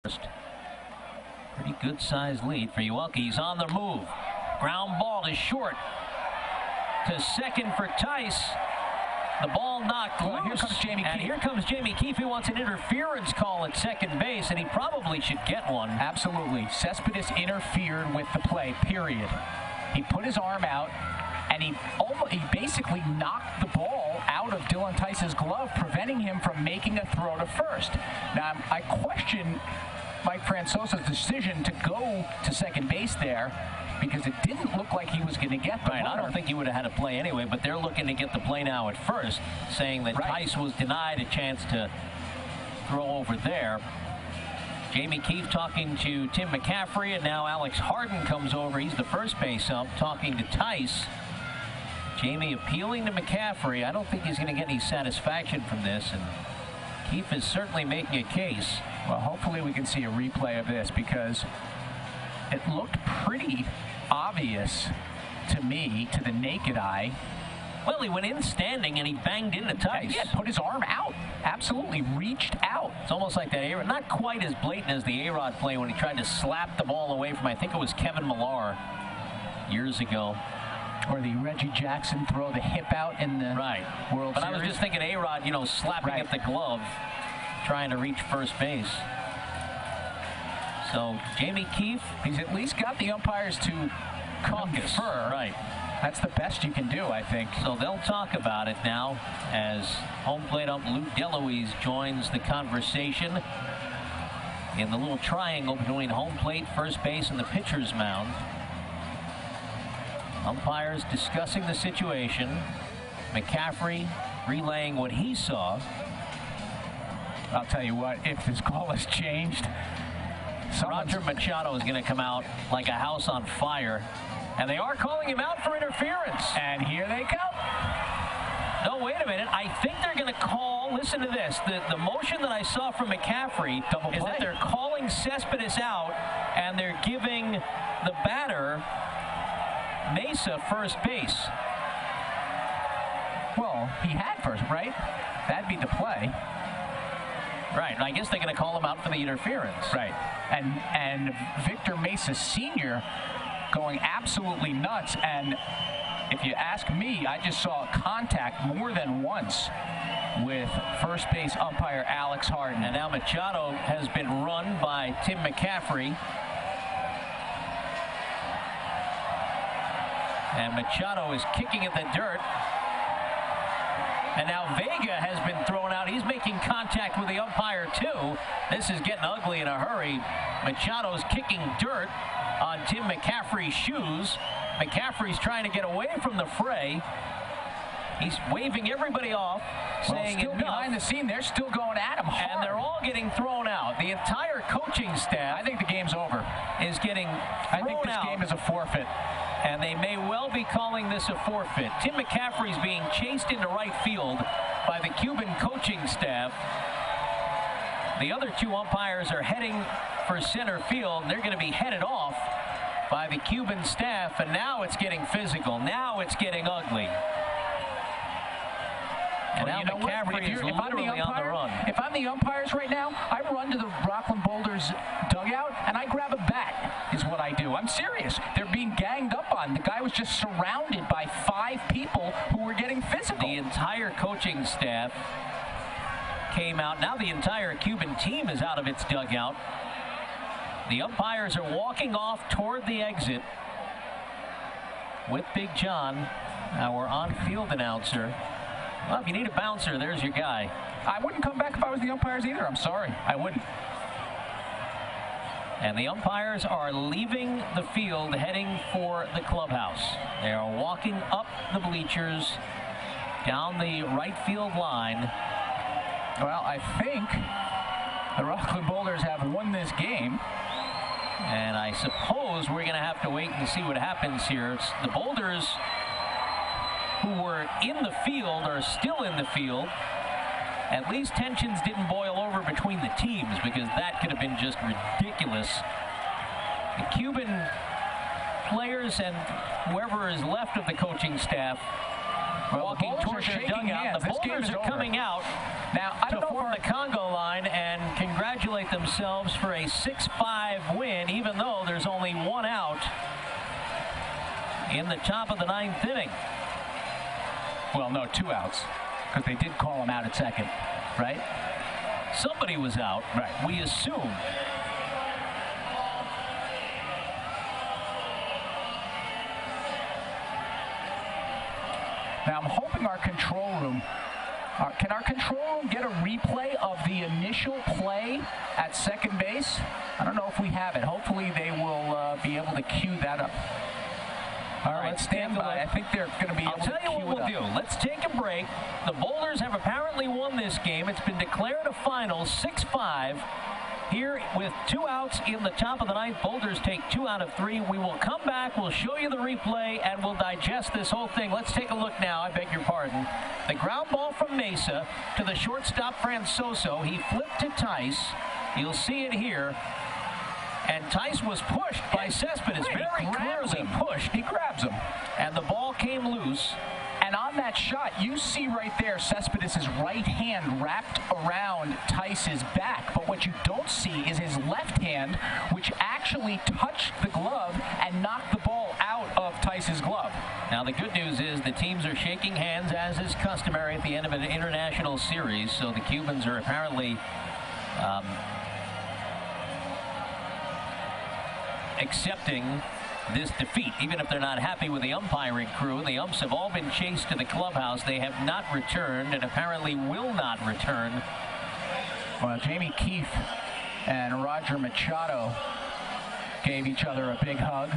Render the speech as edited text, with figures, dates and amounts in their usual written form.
Pretty good sized lead for Uelke. He's on the move. Ground ball is short. To second for Tice. The ball knocked loose. Here comes Jamie Keefe. And here comes Jamie Keefe, who wants an interference call at second base, and he probably should get one. Absolutely. Cespedes interfered with the play, period. He put his arm out, and he basically knocked the ball out of Dylan Tice's glove, preventing him from making a throw to first. Now, I question Mike Francosa's decision to go to second base there, because it didn't look like he was going to get the runner. I don't think he would have had a play anyway, but they're looking to get the play now at first, saying that Tice was denied a chance to throw over there. Jamie Keefe talking to Tim McCaffrey, and now Alex Harden comes over. He's the first base ump, talking to Tice. Jamie appealing to McCaffrey. I don't think he's going to get any satisfaction from this, and Keefe is certainly making a case. Well, hopefully we can see a replay of this, because it looked pretty obvious to me, to the naked eye. Well, he went in standing and he banged into Tice. Yeah, put his arm out. Absolutely reached out. It's almost like that A-Rod, not quite as blatant as the A-Rod play when he tried to slap the ball away from, I think it was Kevin Millar years ago. Or the Reggie Jackson throw the hip out in the World Series. But I was just thinking A-Rod, you know, slapping at the glove, trying to reach first base. So Jamie Keefe, he's at least got the umpires to caucus. Right. That's the best you can do, I think. So they'll talk about it now as home plate ump Lou DeLuise joins the conversation in the little triangle between home plate, first base, and the pitcher's mound. Umpires discussing the situation. McCaffrey relaying what he saw. I'll tell you what, if this call has changed, Roger Machado is going to come out like a house on fire. And they are calling him out for interference. And here they come. No, wait a minute. I think they're going to call, listen to this, the motion that I saw from McCaffrey is that they're calling Cespedes out, and they're giving the batter Mesa first base. Well, he had first, right? That'd be the play. Right, and I guess they're going to call him out for the interference. Right, and Victor Mesa Sr. going absolutely nuts, and if you ask me, I just saw contact more than once with first base umpire Alex Harden. And now Machado has been run by Tim McCaffrey. And Machado is kicking at the dirt. And now Vega has been thrown out. He's making contact with the umpire, too. This is getting ugly in a hurry. Machado's kicking dirt on Tim McCaffrey's shoes. McCaffrey's trying to get away from the fray. He's waving everybody off, saying still behind the scene, they're still going at him hard. And they're all getting thrown out. The entire coaching staff, I think the game's over, is getting thrown out. I think this game is a forfeit. And they may well be calling this a forfeit. Tim McCaffrey's being chased into right field by the Cuban coaching staff. The other two umpires are heading for center field. They're going to be headed off by the Cuban staff, and now it's getting physical. Now it's getting ugly. And now McCaffrey is literally on the run. If I'm the umpires right now, I run to the Rockland Boulders dugout and I grab a bat, is what I do. I'm serious. They're being ganged up on. The guy was just surrounded by 5 people who were getting physical. The entire coaching staff came out. Now the entire Cuban team is out of its dugout. The umpires are walking off toward the exit with Big John, our on-field announcer. Well, if you need a bouncer, there's your guy. I wouldn't come back if I was the umpires either. I'm sorry. I wouldn't. And the umpires are leaving the field, heading for the clubhouse. They are walking up the bleachers, down the right field line. Well, I think the Rockland Boulders have won this game. And I suppose we're going to have to wait and see what happens here. It's the Boulders, who were in the field, are still in the field. At least tensions didn't boil over between the teams, because that could have been just ridiculous. The Cuban players and whoever is left of the coaching staff walking towards their dugout. The Boulders are coming out now, I don't to form the Congo line and congratulate themselves themselves for a 6-5 win, even though there's only one out in the top of the 9th inning. Well, no, 2 outs, because they did call him out at second, right? Somebody was out, right? We assume. Now, I'm hoping our control room, can our control room get a replay of the initial play at second base? I don't know if we have it. Hopefully they will be able to cue that up. All right, let's stand by. I think they're going to be able to cue it up. I'll tell you what we'll do. Let's take a break. The Boulders have apparently won this game. It's been declared a final, 6-5. Here with 2 outs in the top of the 9th. Boulders take 2 out of 3. We will come back. We'll show you the replay, and we'll digest this whole thing. Let's take a look now. I beg your pardon. The ground ball from Mesa to the shortstop, Francoso. He flipped to Tice. You'll see it here. And Tice was pushed by Cespedes. Very clearly pushed. He grabs him. And the ball came loose. And on that shot, you see right there Cespedes' right hand wrapped around Tice's back. But what you don't see is his left hand, which actually touched the glove and knocked the ball out of Tice's glove. Now, the good news is the teams are shaking hands, as is customary at the end of an international series. So the Cubans are apparently accepting this defeat, even if they're not happy with the umpiring crew. The umps have all been chased to the clubhouse. They have not returned and apparently will not return. Well, Jamie Keefe and Roger Machado gave each other a big hug.